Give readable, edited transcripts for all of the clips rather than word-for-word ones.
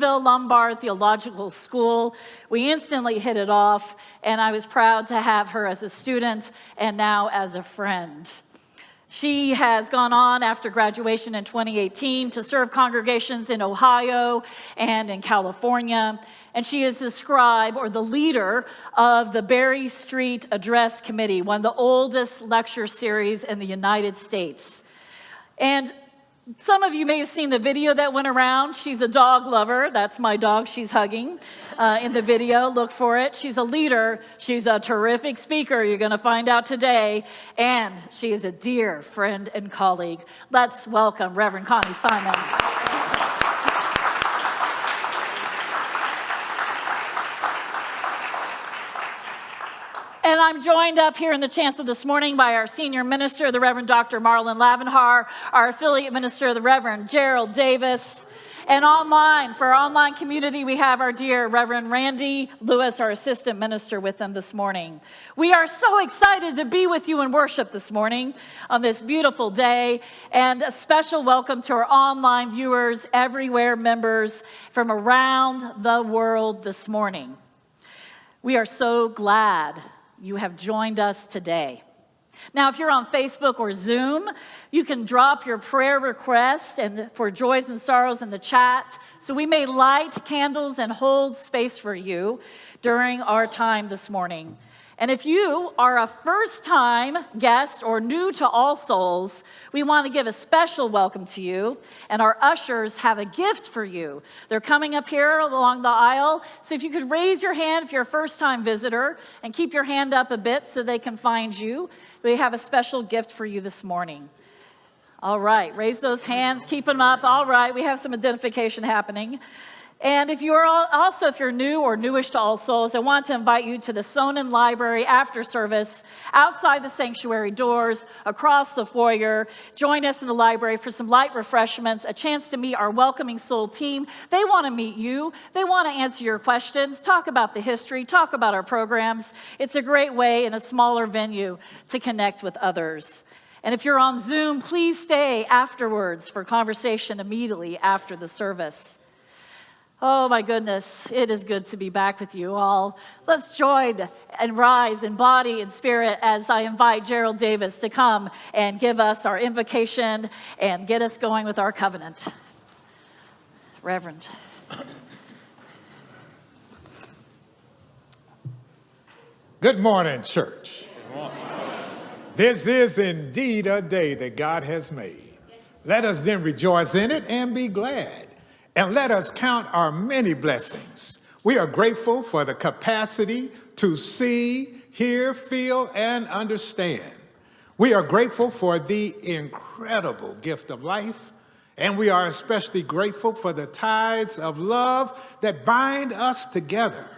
Greenville Lombard Theological School. We instantly hit it off, and I was proud to have her as a student and now as a friend. She has gone on after graduation in 2018 to serve congregations in Ohio and in California. And she is the scribe or the leader of the Berry Street Address Committee, one of the oldest lecture series in the United States. And some of you may have seen the video that went around. She's a dog lover. That's my dog she's hugging in the video. Look for it. She's a leader. She's a terrific speaker. You're going to find out today. And she is a dear friend and colleague. Let's welcome Reverend Connie Simon. And I'm joined up here in the chancel this morning by our senior minister, the Reverend Dr. Marlon Lavenhar, our affiliate minister, the Reverend Gerald Davis, and online, for our online community, we have our dear Reverend Randy Lewis, our assistant minister, with them this morning. We are so excited to be with you in worship this morning on this beautiful day, and a special welcome to our online viewers everywhere, members from around the world this morning. We are so glad you have joined us today. Now, if you're on Facebook or Zoom, you can drop your prayer request and for joys and sorrows in the chat, so we may light candles and hold space for you during our time this morning. And if you are a first-time guest or new to All Souls, we want to give a special welcome to you, and our ushers have a gift for you. They're coming up here along the aisle, so if you could raise your hand if you're a first-time visitor, and keep your hand up a bit so they can find you. We have a special gift for you this morning. All right, raise those hands, keep them up. All right, we have some identification happening. And if you're new or newish to All Souls, I want to invite you to the Sonnen Library after service, outside the sanctuary doors, across the foyer. Join us in the library for some light refreshments, a chance to meet our Welcoming Soul team. They want to meet you. They want to answer your questions, talk about the history, talk about our programs. It's a great way in a smaller venue to connect with others. And if you're on Zoom, please stay afterwards for conversation immediately after the service. Oh my goodness, it is good to be back with you all. Let's join and rise in body and spirit as I invite Gerald Davis to come and give us our invocation and get us going with our covenant. Reverend. Good morning, church. Good morning. This is indeed a day that God has made. Let us then rejoice in it and be glad. And let us count our many blessings. We are grateful for the capacity to see, hear, feel, and understand. We are grateful for the incredible gift of life, and we are especially grateful for the ties of love that bind us together,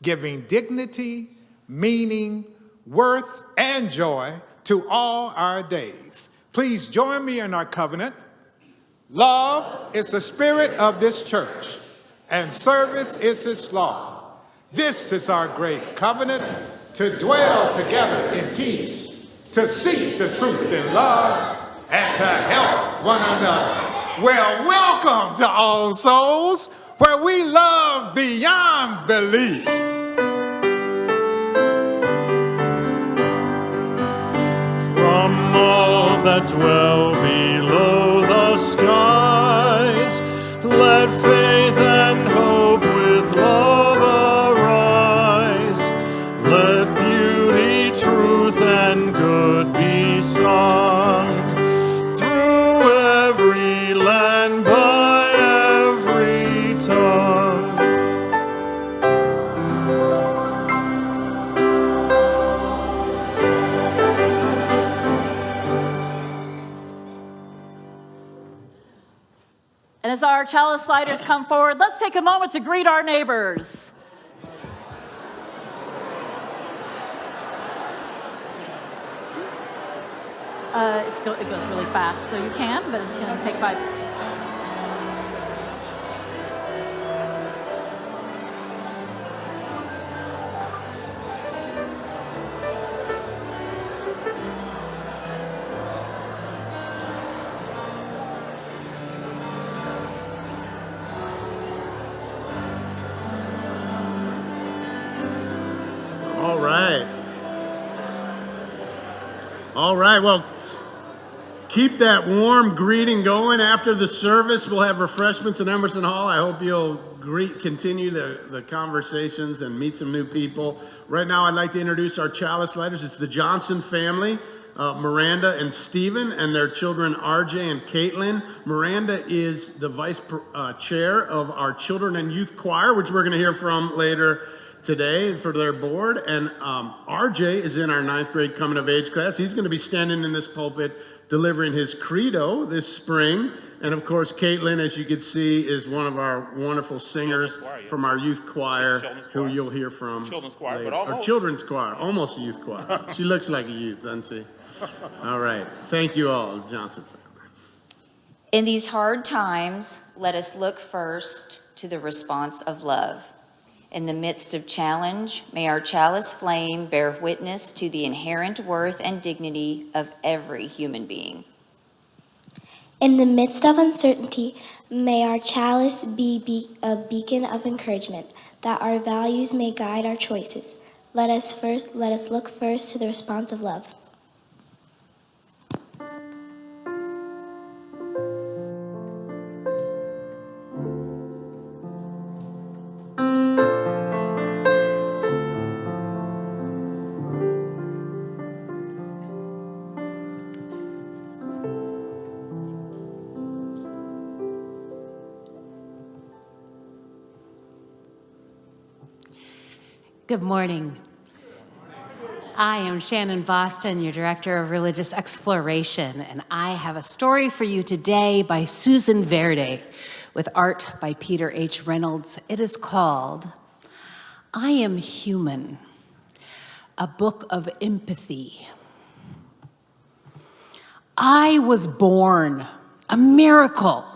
giving dignity, meaning, worth, and joy to all our days. Please join me in our covenant. Love is the spirit of this church, and service is its law. This is our great covenant, to dwell together in peace, to seek the truth in love, and to help one another. Well, welcome to All Souls, where we love beyond belief. From all that dwell below the skies, let faith and hope with love arise. Let beauty, truth, and good be sung through every land, by every tongue. And as our chalice lighters come forward, let's take a moment to greet our neighbors. It goes really fast, so you can, but it's going to take 5. All right, well, keep that warm greeting going. After the service, we'll have refreshments in Emerson Hall. I hope you'll continue the conversations and meet some new people. Right now, I'd like to introduce our chalice lighters. It's the Johnson family, Miranda and Stephen, and their children, RJ and Caitlin. Miranda is the vice chair of our children and youth choir, which we're going to hear from later today for their board. And RJ is in our 9th grade coming of age class. He's going to be standing in this pulpit delivering his credo this spring. And of course, Caitlin, as you can see, is one of our wonderful singers from our youth choir, who you'll hear from Children's choir, later. but almost. Our children's choir, almost a youth choir. She looks like a youth, doesn't she? All right. Thank you all, Johnson family. In these hard times, let us look first to the response of love. In the midst of challenge, may our chalice flame bear witness to the inherent worth and dignity of every human being. In the midst of uncertainty, may our chalice be a beacon of encouragement, that our values may guide our choices. Let us look first to the response of love. Good morning. I am Shannon Boston, your Director of Religious Exploration, and I have a story for you today by Susan Verde with art by Peter H. Reynolds. It is called I Am Human, a book of empathy. I was born, a miracle,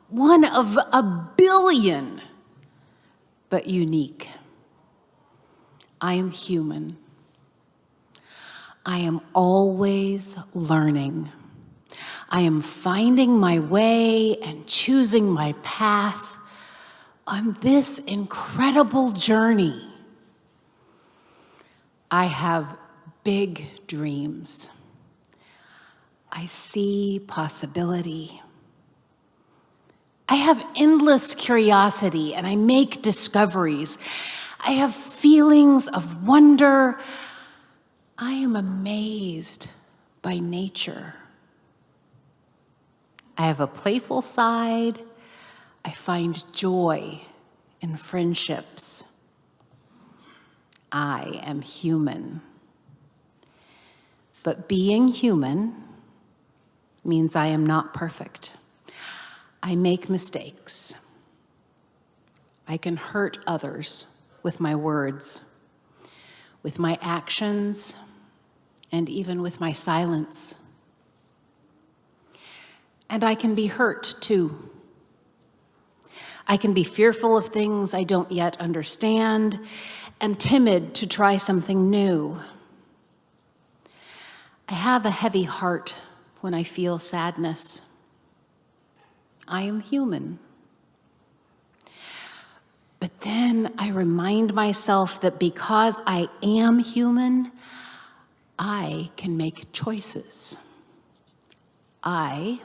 one of a billion, but unique. I am human. I am always learning. I am finding my way and choosing my path on this incredible journey. I have big dreams. I see possibility. I have endless curiosity and I make discoveries. I have feelings of wonder. I am amazed by nature. I have a playful side. I find joy in friendships. I am human. But being human means I am not perfect. I make mistakes. I can hurt others with my words, with my actions, and even with my silence. And I can be hurt too. I can be fearful of things I don't yet understand and timid to try something new. I have a heavy heart when I feel sadness. I am human. But then I remind myself that because I am human, I can make choices. I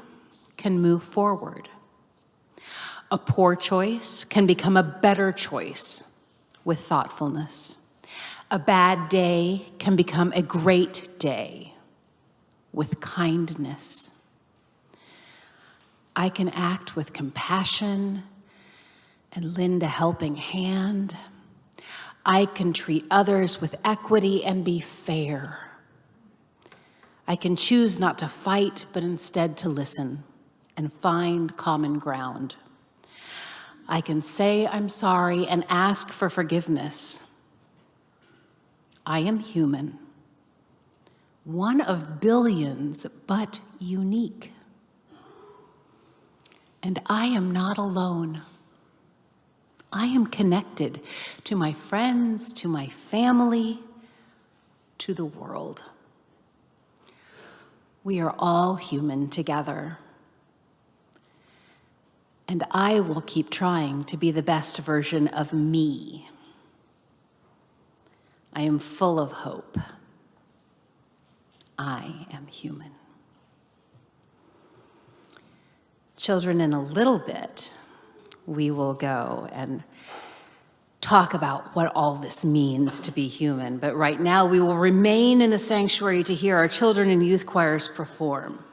can move forward. A poor choice can become a better choice with thoughtfulness. A bad day can become a great day with kindness. I can act with compassion and lend a helping hand. I can treat others with equity and be fair. I can choose not to fight, but instead to listen and find common ground. I can say I'm sorry and ask for forgiveness. I am human, one of billions, but unique. And I am not alone. I am connected to my friends, to my family, to the world. We are all human together. And I will keep trying to be the best version of me. I am full of hope. I am human. Children, in a little bit, we will go and talk about what all this means to be human. But right now, we will remain in the sanctuary to hear our children and youth choirs perform,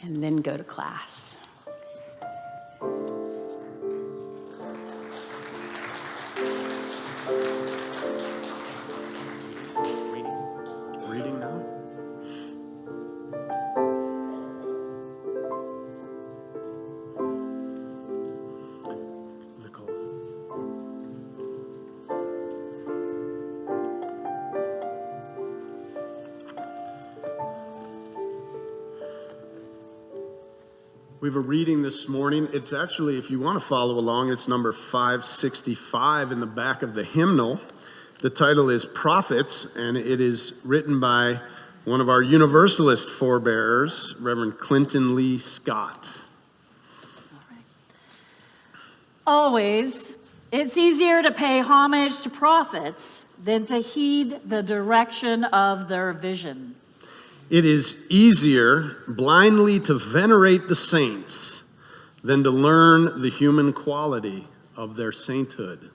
and then go to class. Reading now. Nicole. We have a reading this morning. It's actually, if you want to follow along, it's number 565 in the back of the hymnal. The title is Prophets, and it is written by one of our Universalist forebearers, Reverend Clinton Lee Scott. Always, it's easier to pay homage to prophets than to heed the direction of their vision. It is easier blindly to venerate the saints than to learn the human quality of their sainthood.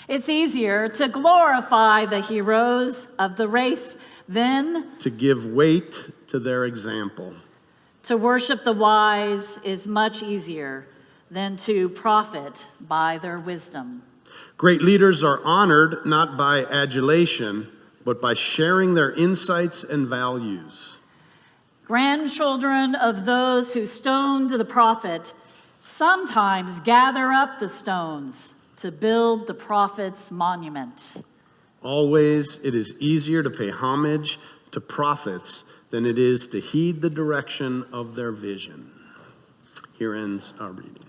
It's easier to glorify the heroes of the race than To give weight to their example. to worship the wise is much easier than to profit by their wisdom. Great leaders are honored not by adulation, but by sharing their insights and values. Grandchildren of those who stoned the prophet sometimes gather up the stones to build the prophet's monument. Always, it is easier to pay homage to prophets than it is to heed the direction of their vision. Here ends our reading.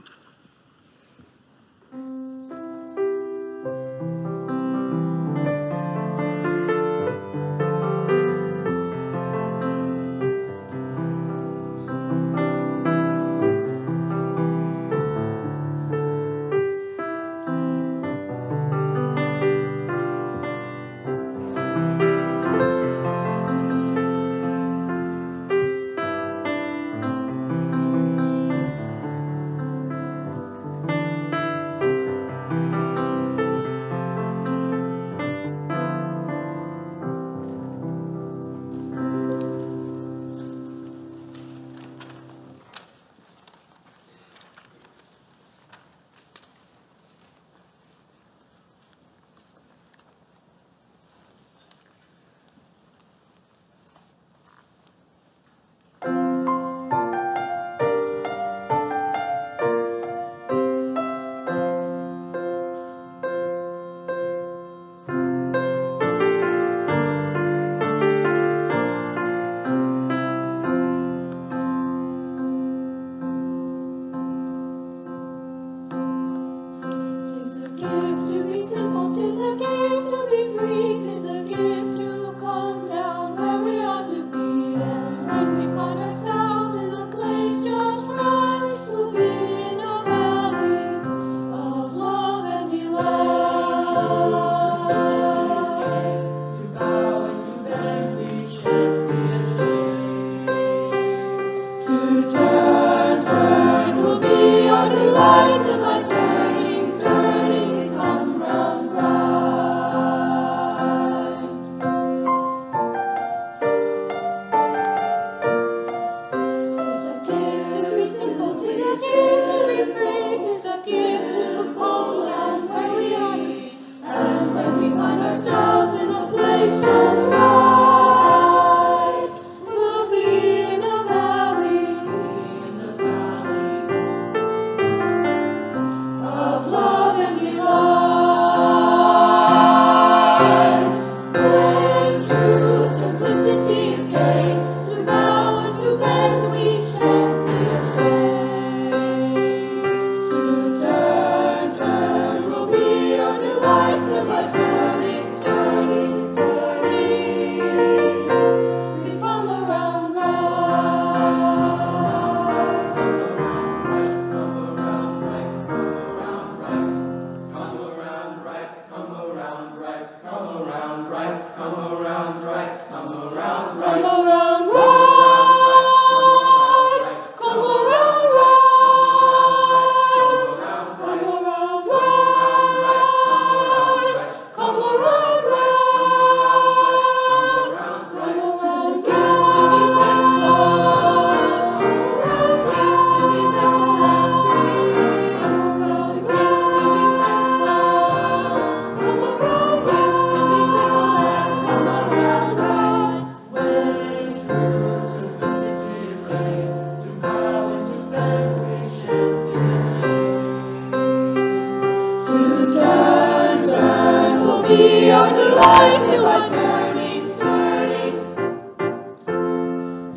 Be our delight to our turning, turning,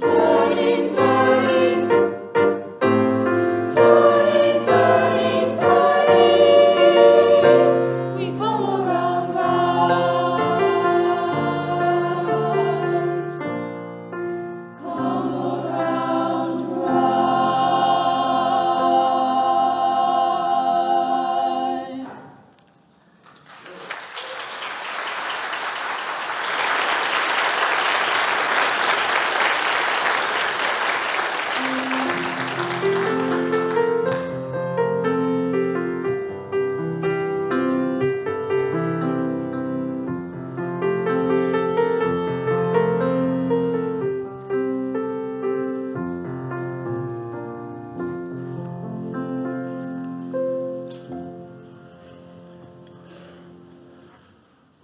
turning, turning, turning, turning, turning. We come around right. Come around right.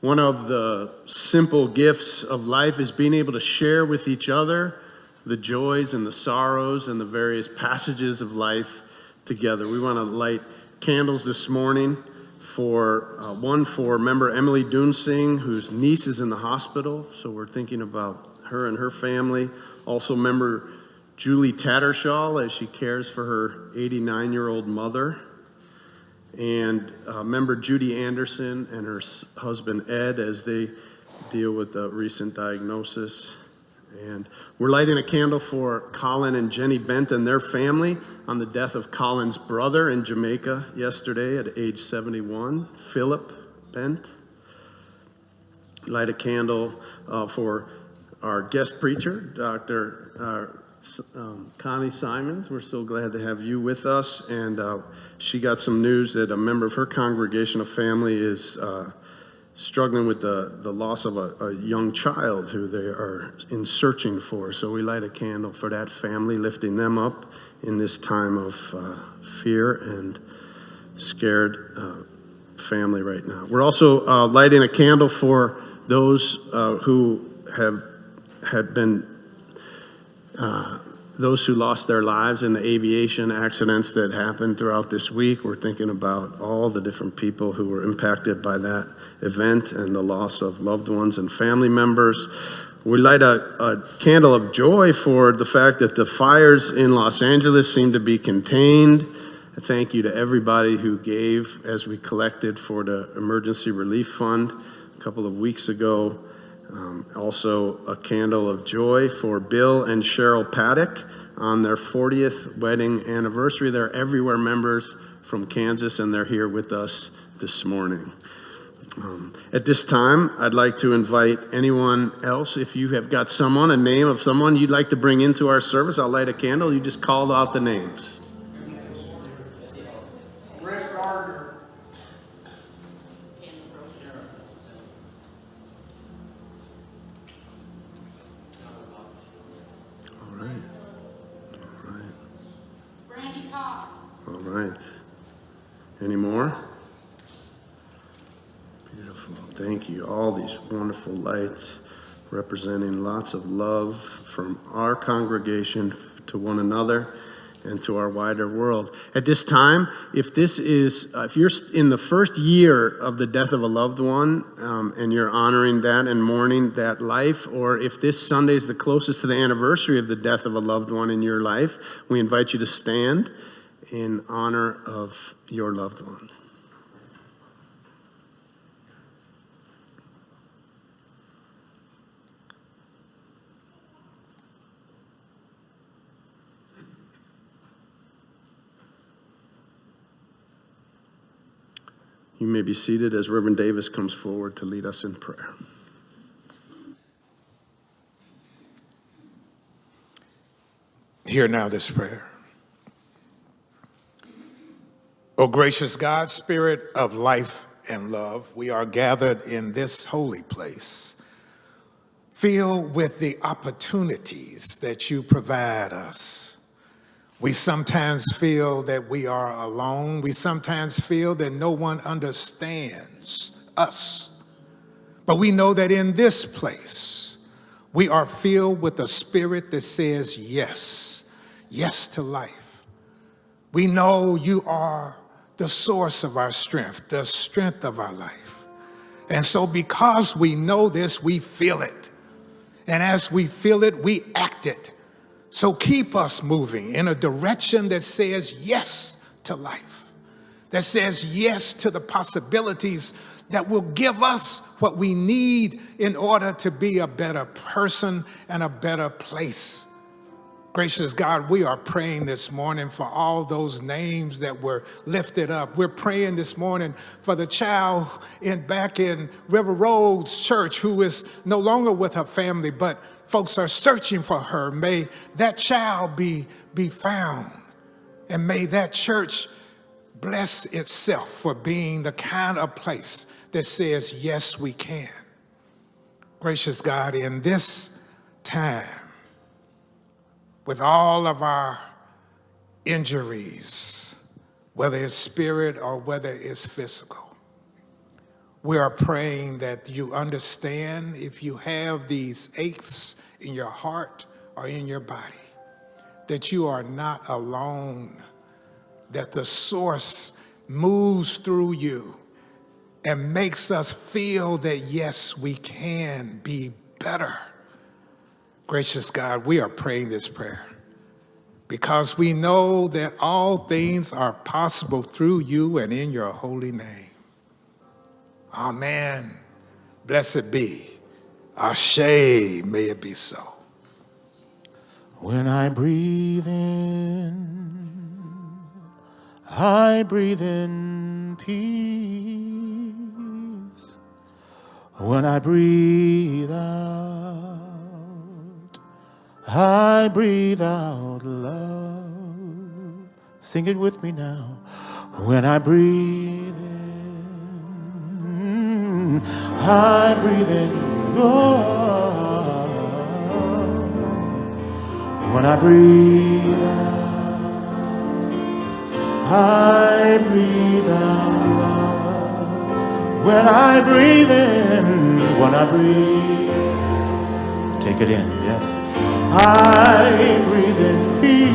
One of the simple gifts of life is being able to share with each other the joys and the sorrows and the various passages of life together. We want to light candles this morning for one for member Emily Dunsing, whose niece is in the hospital, so we're thinking about her and her family. Also member Julie Tattershaw as she cares for her 89-year-old mother. And member Judy Anderson and her husband Ed as they deal with the recent diagnosis. And we're lighting a candle for Colin and Jenny Bent and their family on the death of Colin's brother in Jamaica yesterday at age 71, Philip Bent. Light a candle for our guest preacher, Dr. Connie Simons. We're so glad to have you with us. And she got some news that a member of her congregation of family is struggling with the loss of a young child who they are in searching for. So we light a candle for that family, lifting them up in this time of fear and scared family right now. We're also lighting a candle for those who had been those who lost their lives in the aviation accidents that happened throughout this week. We're thinking about all the different people who were impacted by that event and the loss of loved ones and family members. We light a candle of joy for the fact that the fires in Los Angeles seem to be contained. A thank you to everybody who gave as we collected for the Emergency Relief Fund a couple of weeks ago. Also a candle of joy for Bill and Cheryl Paddock on their 40th wedding anniversary. They're everywhere members from Kansas, and they're here with us this morning. At this time, I'd like to invite anyone else. If you have got someone, a name of someone you'd like to bring into our service, I'll light a candle. You just call out the names. All right. Any more? Beautiful. Thank you. All these wonderful lights representing lots of love from our congregation to one another and to our wider world. At this time, if you're in the first year of the death of a loved one and you're honoring that and mourning that life, or if this Sunday is the closest to the anniversary of the death of a loved one in your life, we invite you to stand in honor of your loved one. You may be seated as Reverend Davis comes forward to lead us in prayer. Hear now this prayer. O gracious God, Spirit of life and love, we are gathered in this holy place, filled with the opportunities that you provide us. We sometimes feel that we are alone. We sometimes feel that no one understands us. But we know that in this place, we are filled with a spirit that says yes, yes to life. We know you are the source of our strength, the strength of our life. And so because we know this, we feel it. And as we feel it, we act it. So keep us moving in a direction that says yes to life, that says yes to the possibilities that will give us what we need in order to be a better person and a better place. Gracious God, we are praying this morning for all those names that were lifted up. We're praying this morning for the child back in River Roads Church who is no longer with her family, but folks are searching for her. May that child be found, and may that church bless itself for being the kind of place that says, yes, we can. Gracious God, in this time, with all of our injuries, whether it's spirit or whether it's physical, we are praying that you understand if you have these aches in your heart or in your body, that you are not alone, that the source moves through you and makes us feel that, yes, we can be better. Gracious God, we are praying this prayer because we know that all things are possible through you and in your holy name. Amen. Blessed be. Ashe, may it be so. When I breathe in, I breathe in peace. When I breathe out, I breathe out love. Sing it with me now. When I breathe in, I breathe in God. When I breathe out, I breathe out love. When I breathe in, when I breathe, take it in, yeah. I breathe in peace.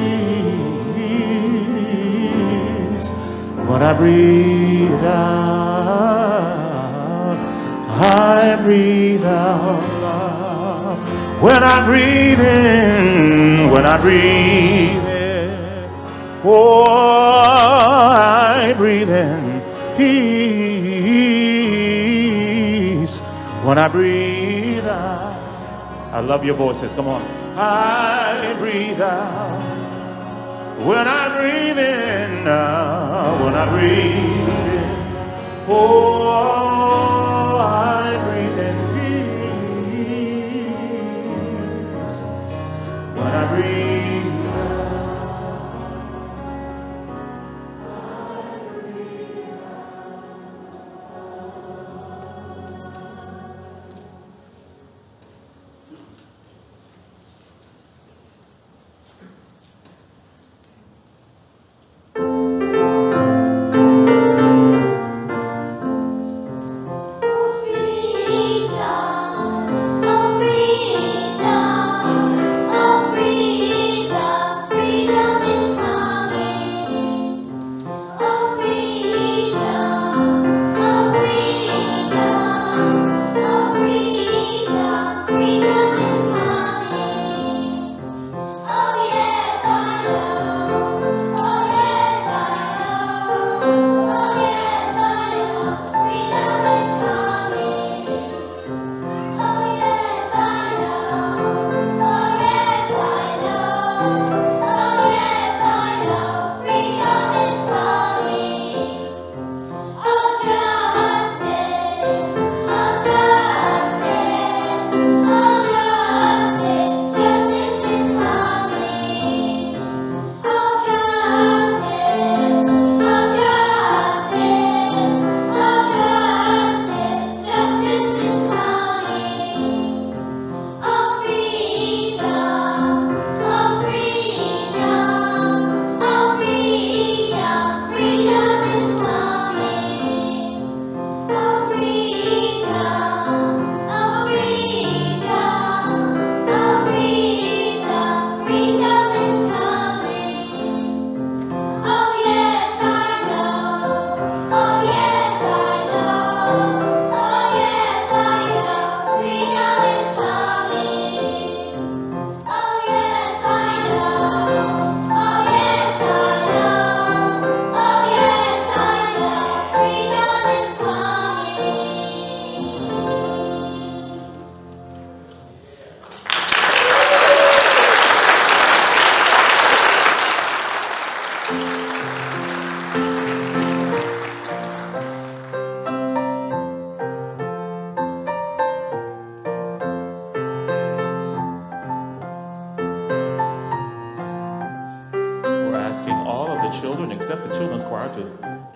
When I breathe out, I breathe out love. When I breathe in, when I breathe in, oh, I breathe in peace. When I breathe out, I love your voices. Come on. I breathe out. When I breathe in, when I breathe in, oh, I breathe in peace. When I breathe out,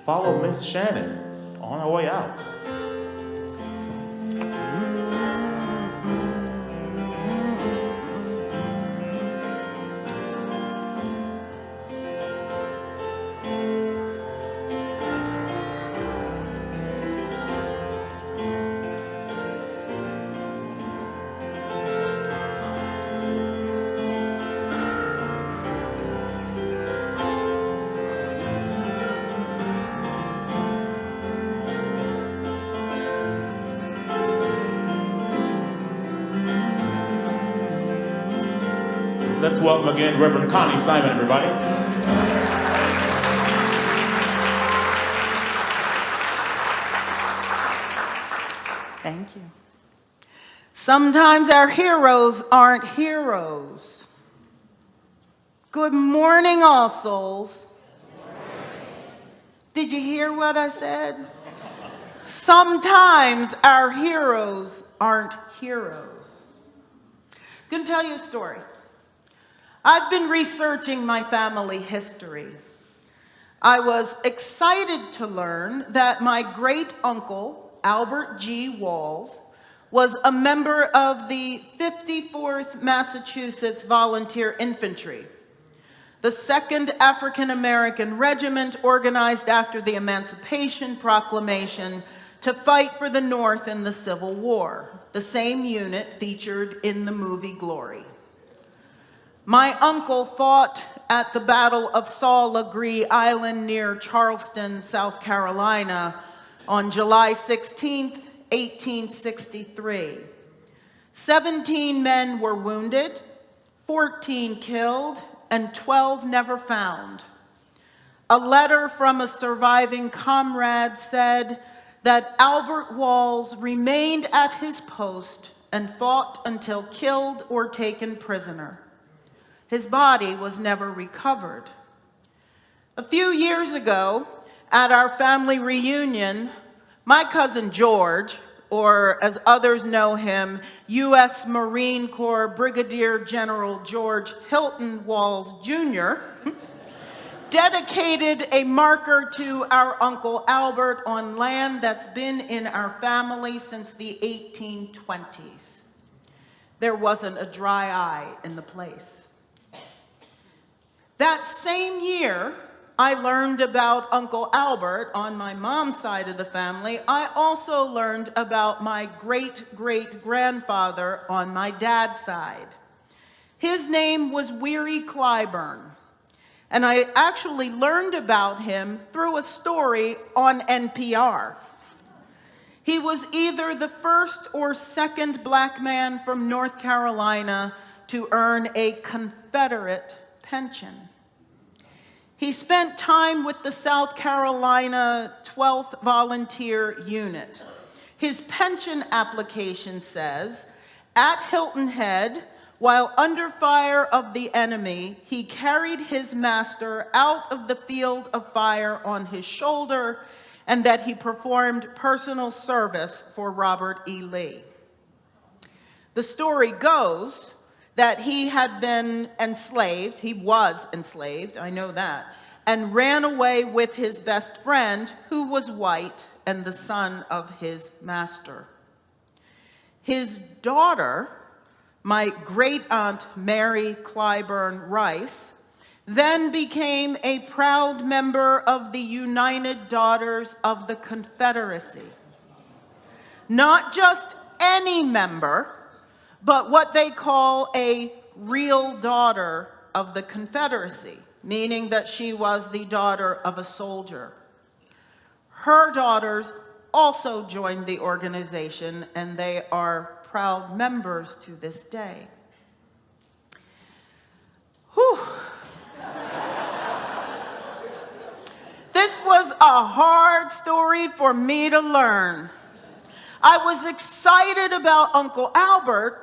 follow Miss Shannon on our way out. Let's welcome again Reverend Connie Simon, everybody. Thank you. Sometimes our heroes aren't heroes. Good morning, all souls. Did you hear what I said? Sometimes our heroes aren't heroes. I'm going to tell you a story. I've been researching my family history. I was excited to learn that my great uncle, Albert G. Walls, was a member of the 54th Massachusetts Volunteer Infantry, the 2nd African American Regiment organized after the Emancipation Proclamation to fight for the North in the Civil War, the same unit featured in the movie Glory. My uncle fought at the Battle of Sault Legree Island near Charleston, South Carolina on July 16, 1863. 17 men were wounded, 14 killed, and 12 never found. A letter from a surviving comrade said that Albert Walls remained at his post and fought until killed or taken prisoner. His body was never recovered. A few years ago, at our family reunion, my cousin George, or as others know him, U.S. Marine Corps Brigadier General George Hilton Walls Jr., dedicated a marker to our Uncle Albert on land that's been in our family since the 1820s. There wasn't a dry eye in the place. That same year, I learned about Uncle Albert on my mom's side of the family. I also learned about my great-great-grandfather on my dad's side. His name was Weary Clyburn, and I actually learned about him through a story on NPR. He was either the first or second black man from North Carolina to earn a Confederate pension. He spent time with the South Carolina 12th Volunteer Unit. His pension application says, at Hilton Head, while under fire of the enemy, he carried his master out of the field of fire on his shoulder, and that he performed personal service for Robert E. Lee. The story goes that he had been enslaved, he was enslaved, I know that, and ran away with his best friend, who was white and the son of his master. His daughter, my great-aunt Mary Clyburn Rice, then became a proud member of the United Daughters of the Confederacy. Not just any member, but what they call a real daughter of the Confederacy, meaning that she was the daughter of a soldier. Her daughters also joined the organization, and they are proud members to this day. Whew. This was a hard story for me to learn. I was excited about Uncle Albert,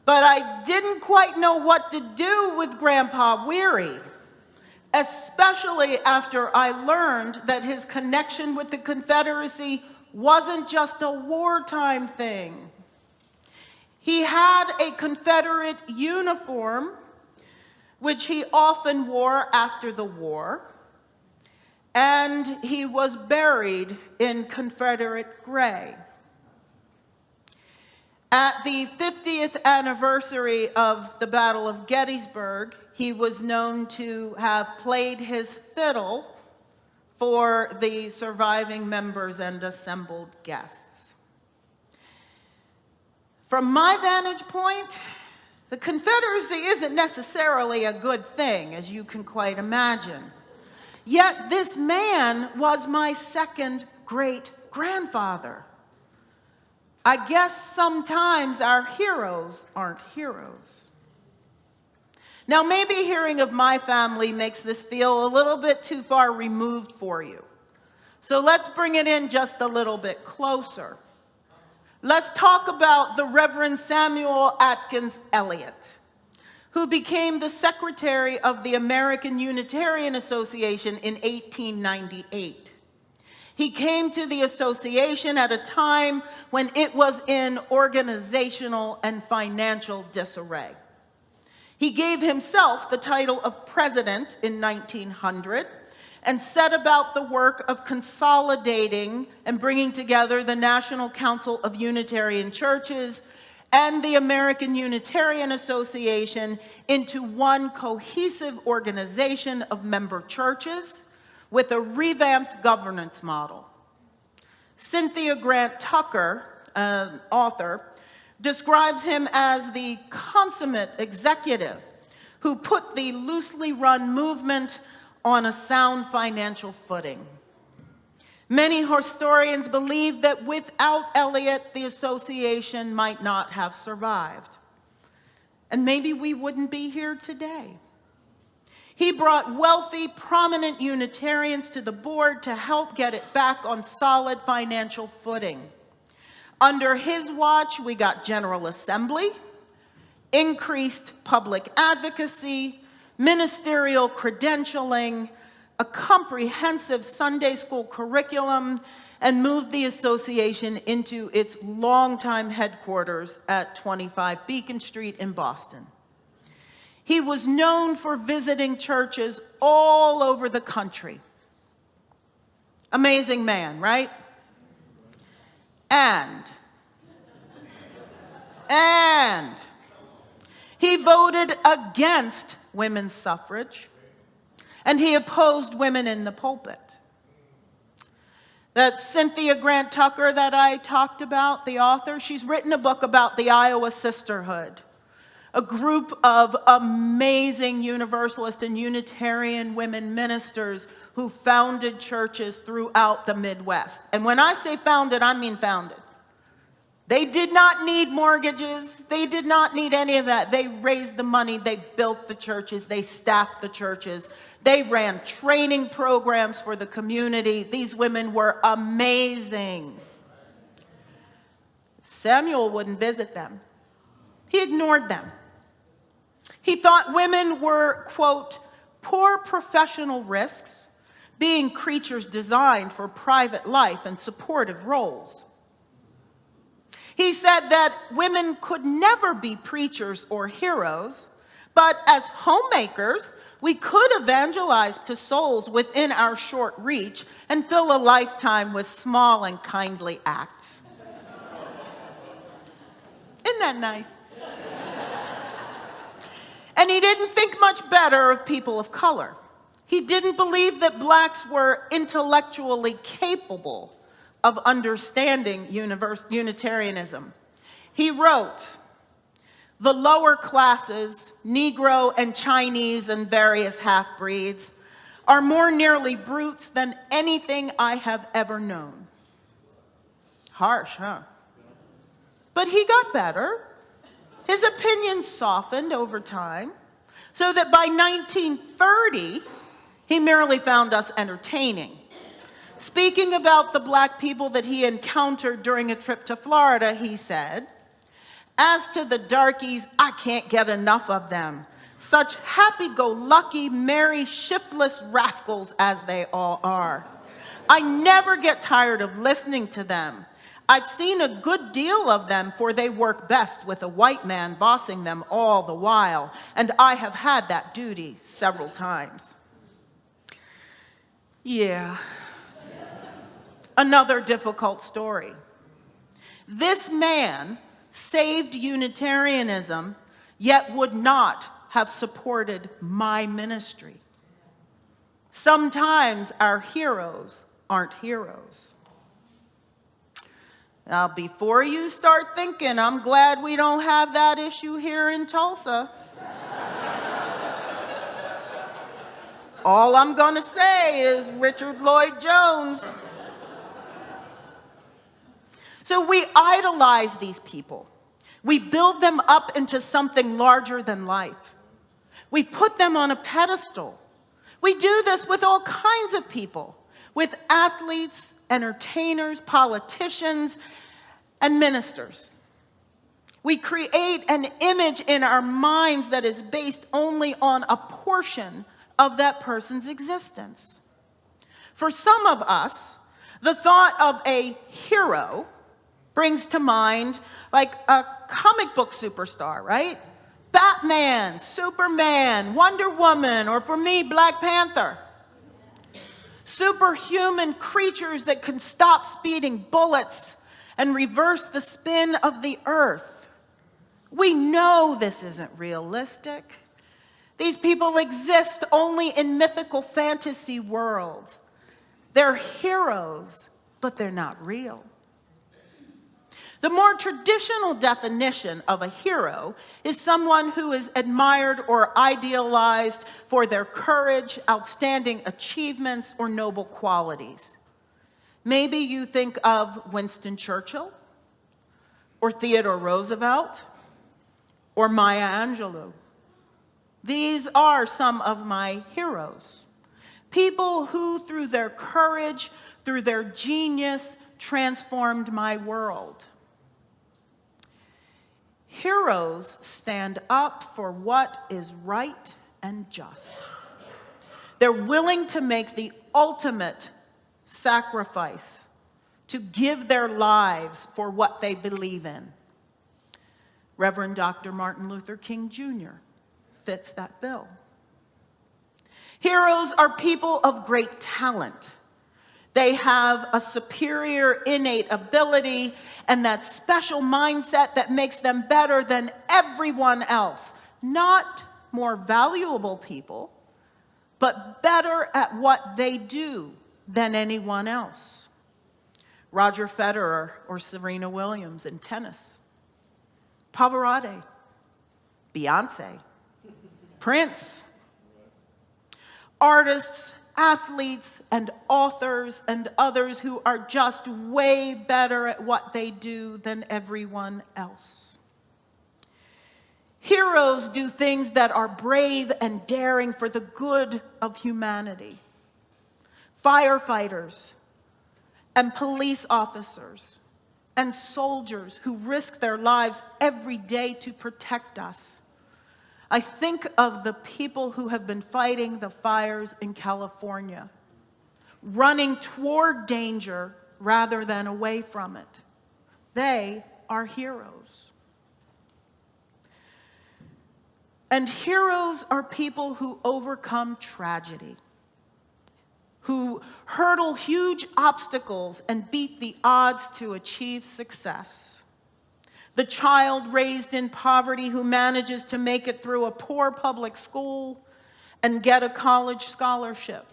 but I didn't quite know what to do with Grandpa Weary, especially after I learned that his connection with the Confederacy wasn't just a wartime thing. He had a Confederate uniform, which he often wore after the war, and he was buried in Confederate gray. At the 50th anniversary of the Battle of Gettysburg, he was known to have played his fiddle for the surviving members and assembled guests. From my vantage point, the Confederacy isn't necessarily a good thing, as you can quite imagine. Yet this man was my second great-grandfather. I guess sometimes our heroes aren't heroes. Now, maybe hearing of my family makes this feel a little bit too far removed for you. So let's bring it in just a little bit closer. Let's talk about the Reverend Samuel Atkins Elliott, who became the secretary of the American Unitarian Association in 1898. He came to the association at a time when it was in organizational and financial disarray. He gave himself the title of president in 1900 and set about the work of consolidating and bringing together the National Council of Unitarian Churches and the American Unitarian Association into one cohesive organization of member churches with a revamped governance model. Cynthia Grant Tucker, an author, describes him as the consummate executive who put the loosely run movement on a sound financial footing. Many historians believe that without Elliott, the association might not have survived. And maybe we wouldn't be here today. He brought wealthy, prominent Unitarians to the board to help get it back on solid financial footing. Under his watch, we got General Assembly, increased public advocacy, ministerial credentialing, a comprehensive Sunday school curriculum, and moved the association into its longtime headquarters at 25 Beacon Street in Boston. He was known for visiting churches all over the country. Amazing man, right? And he voted against women's suffrage, and he opposed women in the pulpit. That Cynthia Grant Tucker that I talked about, the author, she's written a book about the Iowa Sisterhood, a group of amazing Universalist and Unitarian women ministers who founded churches throughout the Midwest. And when I say founded, I mean founded. They did not need mortgages. They did not need any of that. They raised the money. They built the churches. They staffed the churches. They ran training programs for the community. These women were amazing. Samuel wouldn't visit them. He ignored them. He thought women were, quote, poor professional risks, being creatures designed for private life and supportive roles. He said that women could never be preachers or heroes, but as homemakers, we could evangelize to souls within our short reach and fill a lifetime with small and kindly acts. Isn't that nice? And he didn't think much better of people of color. He didn't believe that blacks were intellectually capable of understanding Unitarianism. He wrote, "The lower classes, Negro and Chinese and various half-breeds, are more nearly brutes than anything I have ever known." Harsh, huh? But he got better. His opinions softened over time, so that by 1930, he merely found us entertaining. Speaking about the black people that he encountered during a trip to Florida, he said, "As to the darkies, I can't get enough of them. Such happy-go-lucky, merry, shiftless rascals as they all are. I never get tired of listening to them. I've seen a good deal of them, for they work best with a white man bossing them all the while, and I have had that duty several times." Yeah. Another difficult story. This man saved Unitarianism, yet would not have supported my ministry. Sometimes our heroes aren't heroes. Now, before you start thinking, I'm glad we don't have that issue here in Tulsa. All I'm going to say is Richard Lloyd Jones. So we idolize these people. We build them up into something larger than life. We put them on a pedestal. We do this with all kinds of people, with athletes, entertainers, politicians, and ministers. We create an image in our minds that is based only on a portion of that person's existence. For some of us, the thought of a hero brings to mind like a comic book superstar, right? Batman, Superman, Wonder Woman, or for me, Black Panther. Superhuman creatures that can stop speeding bullets and reverse the spin of the earth. We know this isn't realistic. These people exist only in mythical fantasy worlds. They're heroes, but they're not real. The more traditional definition of a hero is someone who is admired or idealized for their courage, outstanding achievements, or noble qualities. Maybe you think of Winston Churchill, or Theodore Roosevelt, or Maya Angelou. These are some of my heroes. People who, through their courage, through their genius, transformed my world. Heroes stand up for what is right and just. They're willing to make the ultimate sacrifice, to give their lives for what they believe in. Reverend Dr. Martin Luther King Jr. fits that bill. Heroes are people of great talent. They have a superior innate ability and that special mindset that makes them better than everyone else. Not more valuable people, but better at what they do than anyone else. Roger Federer or Serena Williams in tennis. Pavarotti, Beyonce, Prince. Artists, athletes, and authors, and others who are just way better at what they do than everyone else. Heroes do things that are brave and daring for the good of humanity. Firefighters and police officers and soldiers who risk their lives every day to protect us. I think of the people who have been fighting the fires in California, running toward danger rather than away from it. They are heroes. And heroes are people who overcome tragedy, who hurdle huge obstacles and beat the odds to achieve success. The child raised in poverty who manages to make it through a poor public school and get a college scholarship.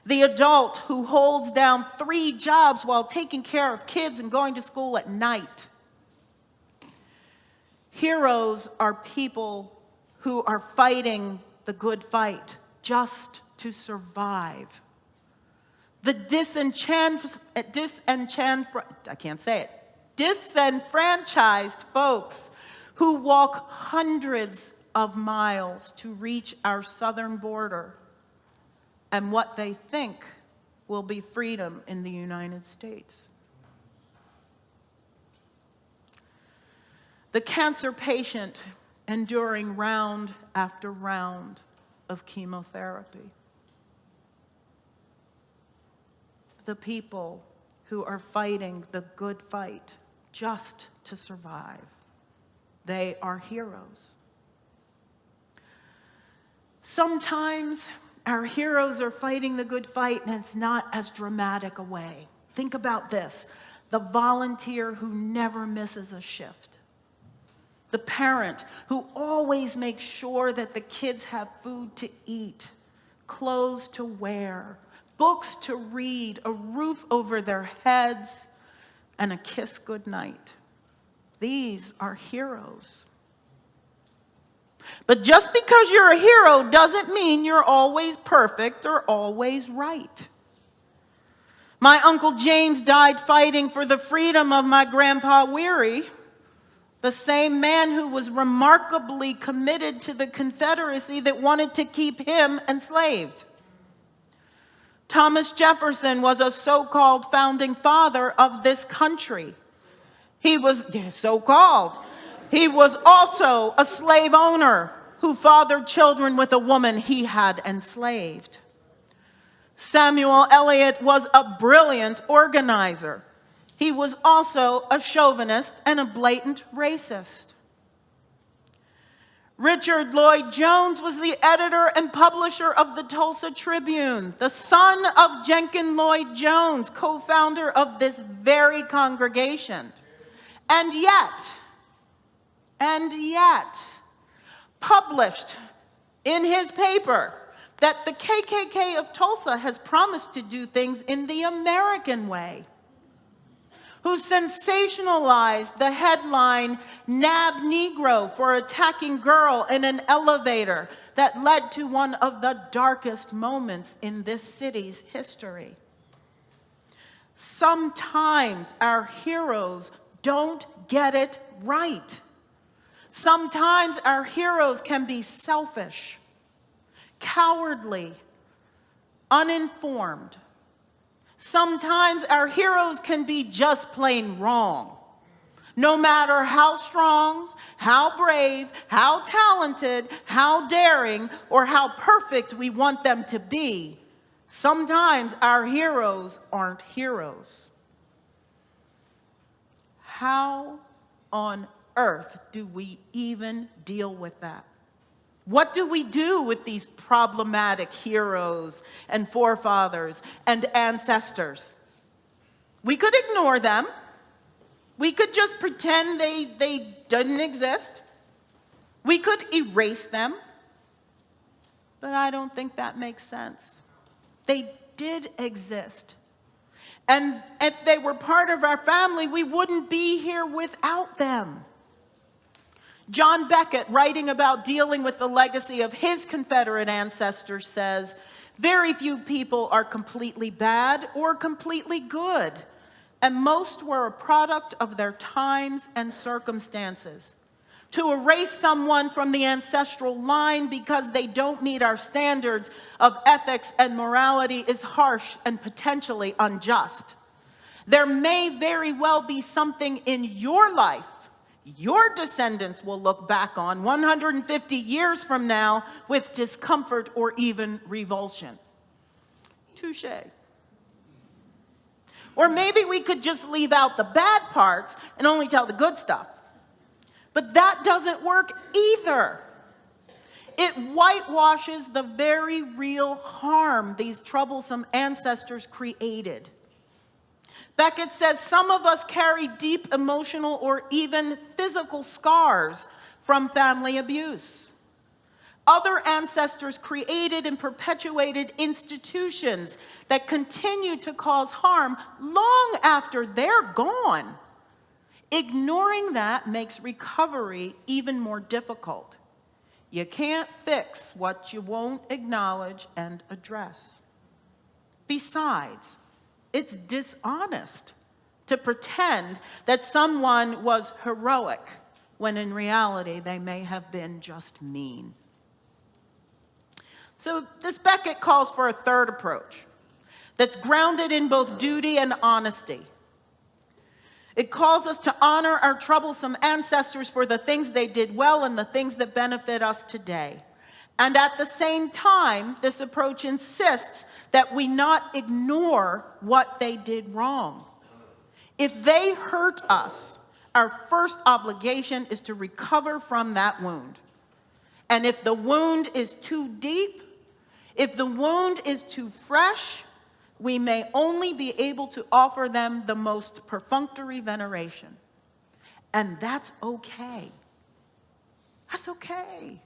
The adult who holds down 3 jobs while taking care of kids and going to school at night. Heroes are people who are fighting the good fight just to survive. The disenfranchised folks who walk hundreds of miles to reach our southern border and what they think will be freedom in the United States. The cancer patient enduring round after round of chemotherapy. The people who are fighting the good fight just to survive. They are heroes. Sometimes Our heroes are fighting the good fight, and it's not as dramatic a way. Think about this: the volunteer who never misses a shift, the parent who always makes sure that the kids have food to eat, clothes to wear, books to read, a roof over their heads, and a kiss goodnight. These are heroes. But just because you're a hero doesn't mean you're always perfect or always right. My Uncle James died fighting for the freedom of my Grandpa Weary, the same man who was remarkably committed to the Confederacy that wanted to keep him enslaved. Thomas Jefferson was a so-called founding father of this country. He was so-called. He was also a slave owner who fathered children with a woman he had enslaved. Samuel Eliot was a brilliant organizer. He was also a chauvinist and a blatant racist. Richard Lloyd Jones was the editor and publisher of the Tulsa Tribune, the son of Jenkins Lloyd Jones, co-founder of this very congregation. And yet, published in his paper that the KKK of Tulsa has promised to do things in the American way, who sensationalized the headline, "Nab Negro for attacking girl in an elevator," that led to one of the darkest moments in this city's history. Sometimes our heroes don't get it right. Sometimes our heroes can be selfish, cowardly, uninformed. Sometimes our heroes can be just plain wrong. No matter how strong, how brave, how talented, how daring, or how perfect we want them to be, sometimes our heroes aren't heroes. How on earth do we even deal with that? What do we do with these problematic heroes and forefathers and ancestors? We could ignore them. We could just pretend they didn't exist. We could erase them. But I don't think that makes sense. They did exist. And if they were part of our family, we wouldn't be here without them. John Beckett, writing about dealing with the legacy of his Confederate ancestors, says, "Very few people are completely bad or completely good, and most were a product of their times and circumstances. To erase someone from the ancestral line because they don't meet our standards of ethics and morality is harsh and potentially unjust. There may very well be something in your life your descendants will look back on 150 years from now with discomfort or even revulsion." Touché. Or maybe we could just leave out the bad parts and only tell the good stuff. But that doesn't work either. It whitewashes the very real harm these troublesome ancestors created. Beckett says some of us carry deep emotional or even physical scars from family abuse. Other ancestors created and perpetuated institutions that continue to cause harm long after they're gone. Ignoring that makes recovery even more difficult. You can't fix what you won't acknowledge and address. Besides, it's dishonest to pretend that someone was heroic when in reality they may have been just mean. So this Beckett calls for a third approach that's grounded in both duty and honesty. It calls us to honor our troublesome ancestors for the things they did well and the things that benefit us today. And at the same time, this approach insists that we not ignore what they did wrong. If they hurt us, our first obligation is to recover from that wound. And if the wound is too deep, If the wound is too fresh, we may only be able to offer them the most perfunctory veneration. And that's okay. That's okay.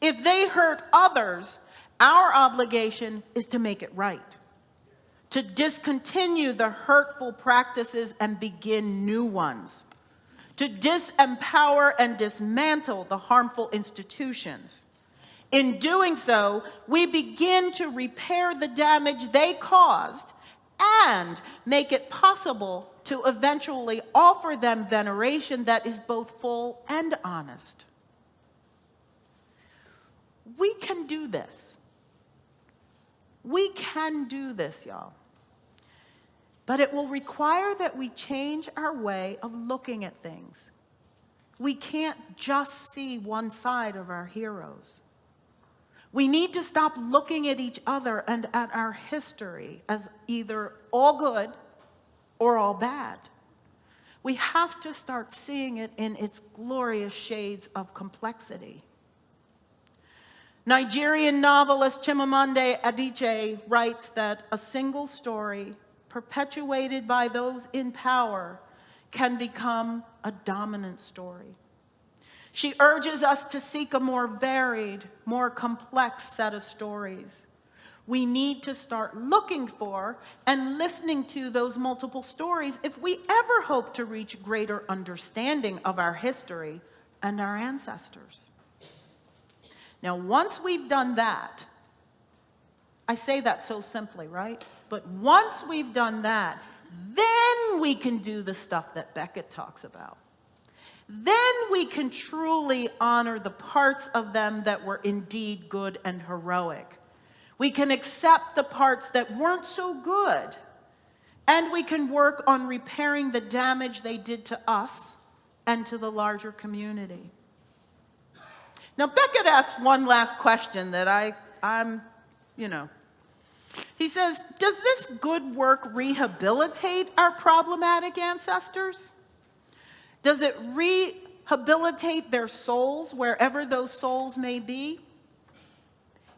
If they hurt others, our obligation is to make it right, to discontinue the hurtful practices and begin new ones, to disempower and dismantle the harmful institutions. In doing so, we begin to repair the damage they caused and make it possible to eventually offer them veneration that is both full and honest. We can do this. We can do this, y'all. But it will require that we change our way of looking at things. We can't just see one side of our heroes. We need to stop looking at each other and at our history as either all good or all bad. We have to start seeing it in its glorious shades of complexity. Nigerian novelist Chimamanda Adichie writes that a single story perpetuated by those in power can become a dominant story. She urges us to seek a more varied, more complex set of stories. We need to start looking for and listening to those multiple stories if we ever hope to reach greater understanding of our history and our ancestors. Now, once we've done that, I say that so simply, right? But once we've done that, then we can do the stuff that Beckett talks about. Then we can truly honor the parts of them that were indeed good and heroic. We can accept the parts that weren't so good, and we can work on repairing the damage they did to us and to the larger community. Now, Beckett asked one last question that he says, does this good work rehabilitate our problematic ancestors? Does it rehabilitate their souls wherever those souls may be?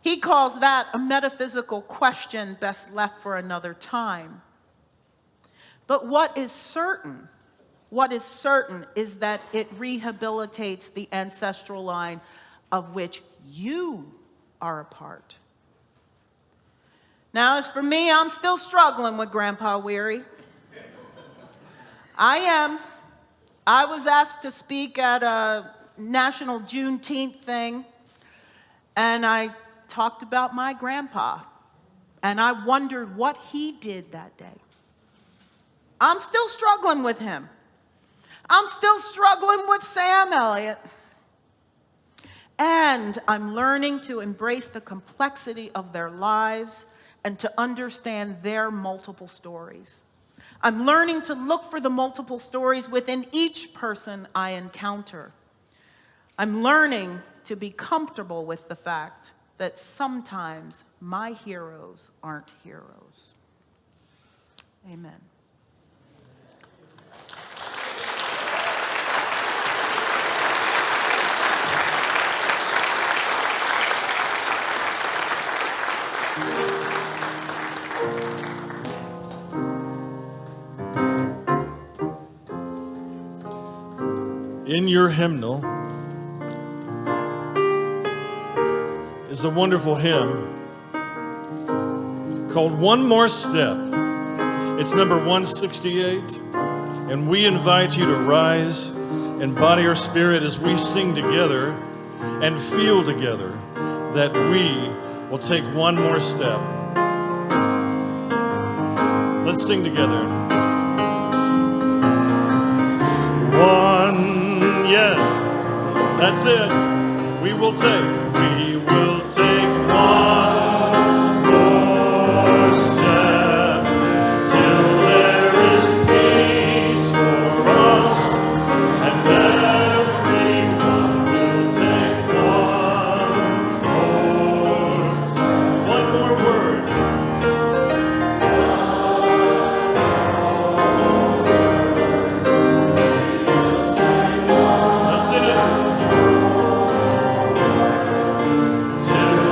He calls that a metaphysical question best left for another time. But what is certain is that it rehabilitates the ancestral line of which you are a part. Now, as for me, I'm still struggling with Grandpa Weary. I am. I was asked to speak at a National Juneteenth thing, and I talked about my grandpa, and I wondered what he did that day. I'm still struggling with him. I'm still struggling with Sam Elliott. And I'm learning to embrace the complexity of their lives and to understand their multiple stories. I'm learning to look for the multiple stories within each person I encounter. I'm learning to be comfortable with the fact that sometimes my heroes aren't heroes. Amen. In your hymnal is a wonderful hymn called One More Step. It's number 168, and we invite you to rise and body our spirit as we sing together and feel together that we will take one more step. Let's sing together. One, yes, that's it. We will take one more step till there is peace for us, and everyone will take one more word. That's it. Till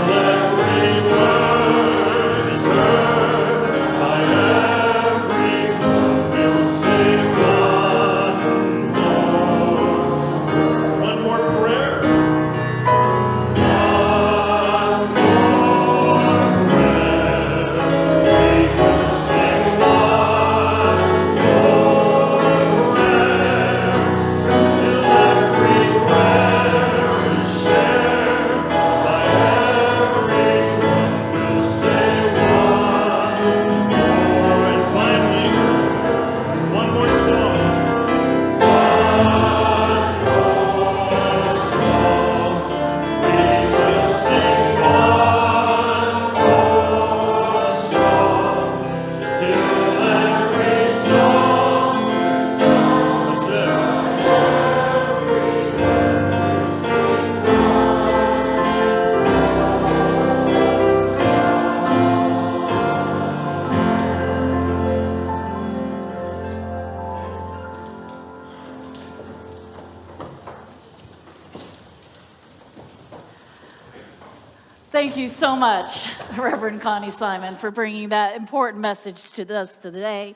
Thank you so much, Reverend Connie Simon, for bringing that important message to us today.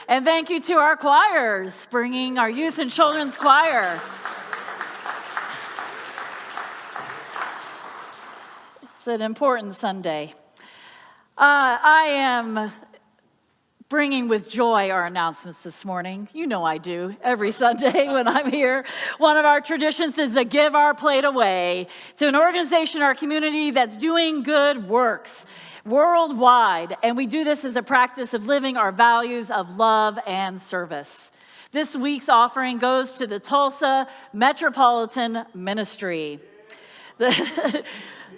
And thank you to our choirs, bringing our youth and children's choir. It's an important Sunday. I am bringing with joy our announcements this morning. You know I do every Sunday when I'm here. One of our traditions is to give our plate away to an organization in our community that's doing good works worldwide. And we do this as a practice of living our values of love and service. This week's offering goes to the Tulsa Metropolitan Ministry.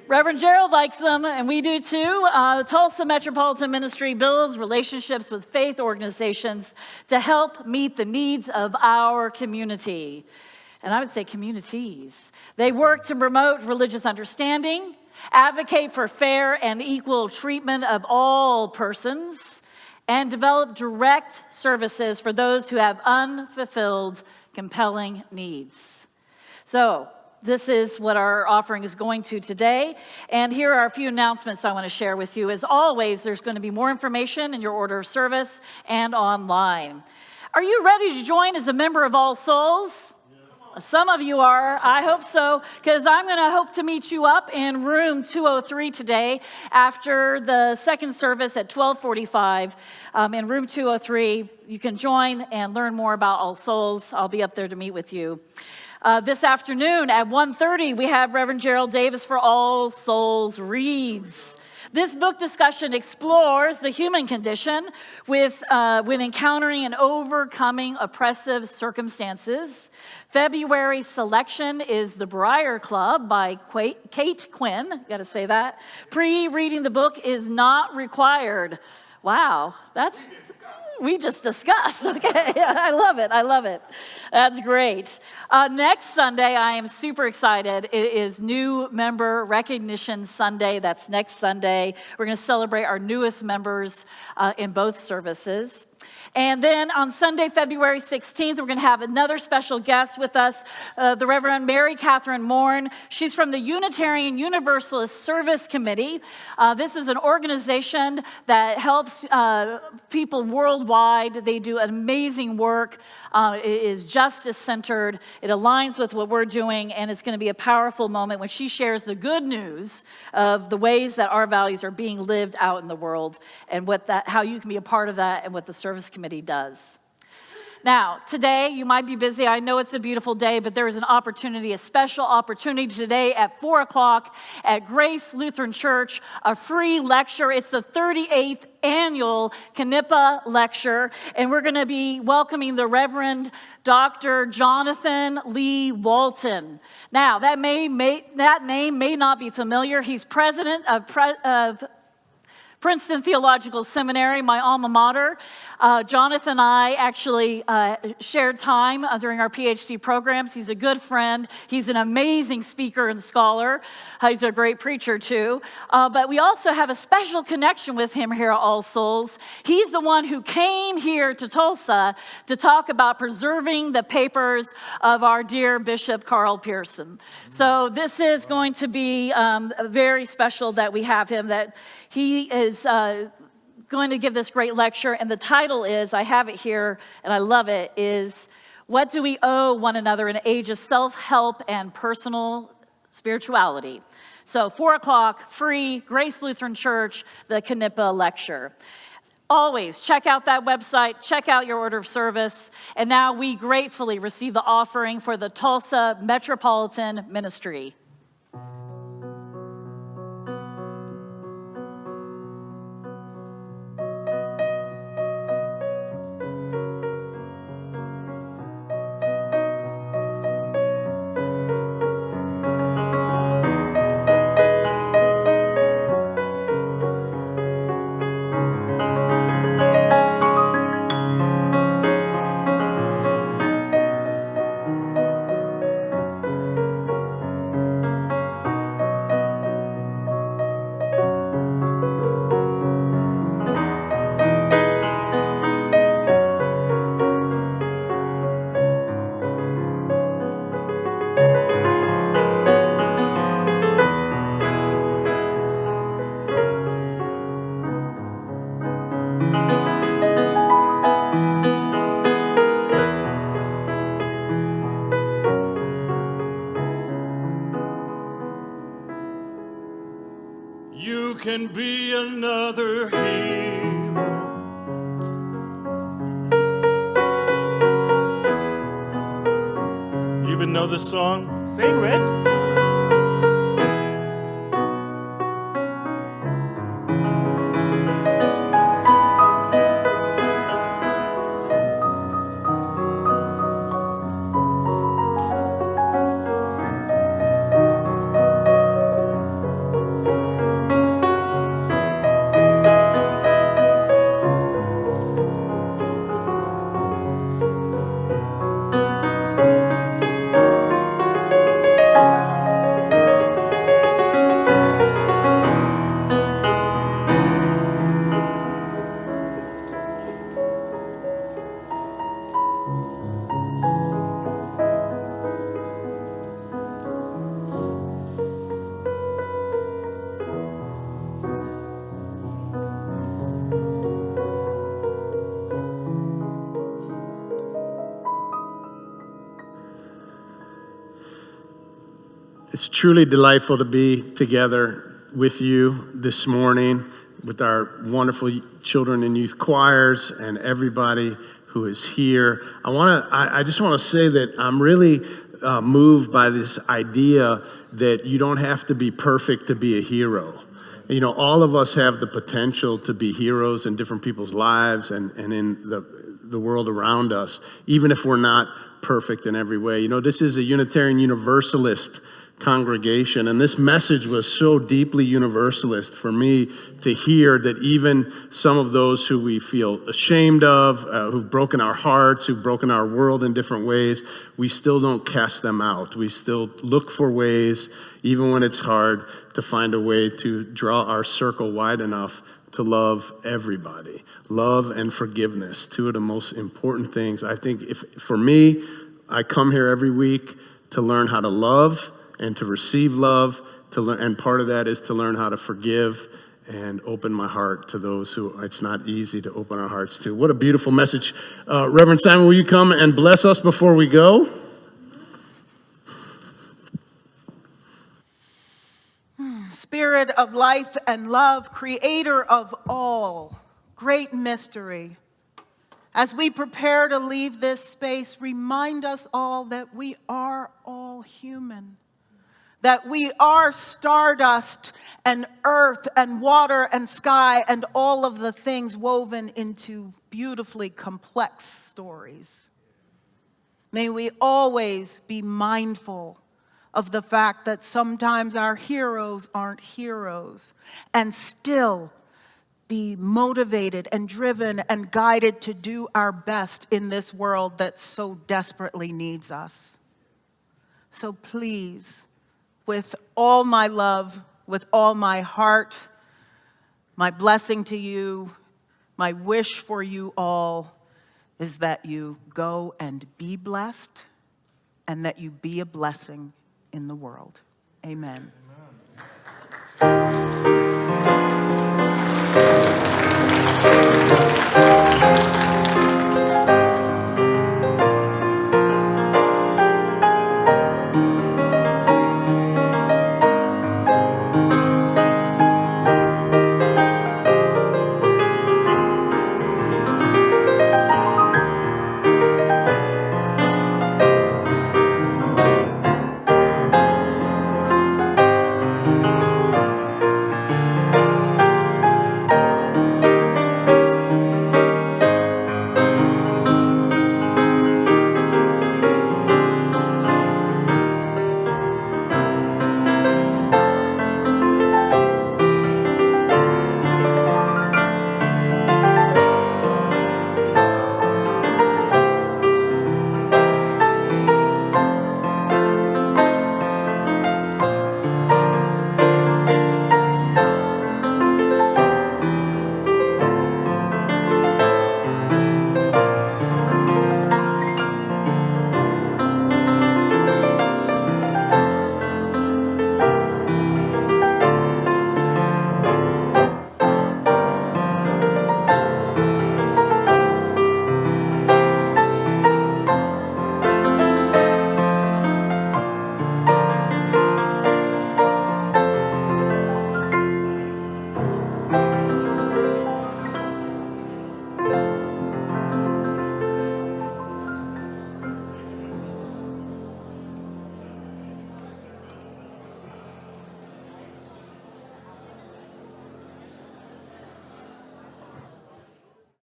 Reverend Gerald likes them, and we do too. The Tulsa Metropolitan Ministry builds relationships with faith organizations to help meet the needs of our community. And I would say communities. They work to promote religious understanding, advocate for fair and equal treatment of all persons, and develop direct services for those who have unfulfilled, compelling needs. So, this is what our offering is going to today. And here are a few announcements I want to share with you. As always, there's going to be more information in your order of service and online. Are you ready to join as a member of All Souls? Some of you are. I hope so, because I'm going to hope to meet you up in room 203 today after the second service at 12:45. In room 203, you can join and learn more about All Souls. I'll be up there to meet with you. This afternoon at 1:30, we have Reverend Gerald Davis for All Souls Reads. This book discussion explores the human condition when encountering and overcoming oppressive circumstances. February selection is The Briar Club by Kate Quinn. Got to say that. Pre-reading the book is not required. Wow, we just discussed. Okay, I love it. I love it. That's great. Next Sunday, I am super excited. It is New Member Recognition Sunday. That's next Sunday. We're going to celebrate our newest members in both services. And then on Sunday, February 16th, we're going to have another special guest with us, the Reverend Mary Catherine Mourn. She's from the Unitarian Universalist Service Committee. This is an organization that helps people worldwide. They do amazing work. It is justice-centered. It aligns with what we're doing, and it's going to be a powerful moment when she shares the good news of the ways that our values are being lived out in the world and how you can be a part of that and what the service committee does. Now, today, you might be busy. I know it's a beautiful day, but there is an opportunity, a special opportunity today at 4 o'clock at Grace Lutheran Church, a free lecture. It's the 38th annual Knippa Lecture, and we're going to be welcoming the Reverend Dr. Jonathan Lee Walton. Now, that name may not be familiar. He's president of Princeton Theological Seminary, my alma mater. Jonathan and I actually shared time during our PhD programs. He's a good friend. He's an amazing speaker and scholar. He's a great preacher, too. But we also have a special connection with him here at All Souls. He's the one who came here to Tulsa to talk about preserving the papers of our dear Bishop Carl Pearson. So this is going to be very special that we have him, that he is going to give this great lecture, and the title is, I have it here, and I love it, is What Do We Owe One Another in an Age of Self-Help and Personal Spirituality? So 4 o'clock, free, Grace Lutheran Church, the Knippa Lecture. Always check out that website, check out your order of service, and now we gratefully receive the offering for the Tulsa Metropolitan Ministry. can be another hero. You even know this song? Sing, Rick. It's truly delightful to be together with you this morning, with our wonderful children and youth choirs and everybody who is here. I just want to say that I'm really moved by this idea that you don't have to be perfect to be a hero. You know, all of us have the potential to be heroes in different people's lives and in the world around us, even if we're not perfect in every way. You know, this is a Unitarian Universalist congregation, and this message was so deeply universalist for me to hear, that even some of those who we feel ashamed of, who've broken our hearts, who've broken our world in different ways, we still don't cast them out. We still look for ways, even when it's hard, to find a way to draw our circle wide enough to love everybody. Love and forgiveness, two of the most important things. I think for me, I come here every week to learn how to love and to receive love, and part of that is to learn how to forgive and open my heart to those who it's not easy to open our hearts to. What a beautiful message. Reverend Simon, will you come and bless us before we go? Spirit of life and love, creator of all, great mystery. As we prepare to leave this space, remind us all that we are all human, that we are stardust and earth and water and sky and all of the things woven into beautifully complex stories. May we always be mindful of the fact that sometimes our heroes aren't heroes, and still be motivated and driven and guided to do our best in this world that so desperately needs us. So please, with all my love, with all my heart, my blessing to you, my wish for you all is that you go and be blessed, and that you be a blessing in the world. Amen. Amen.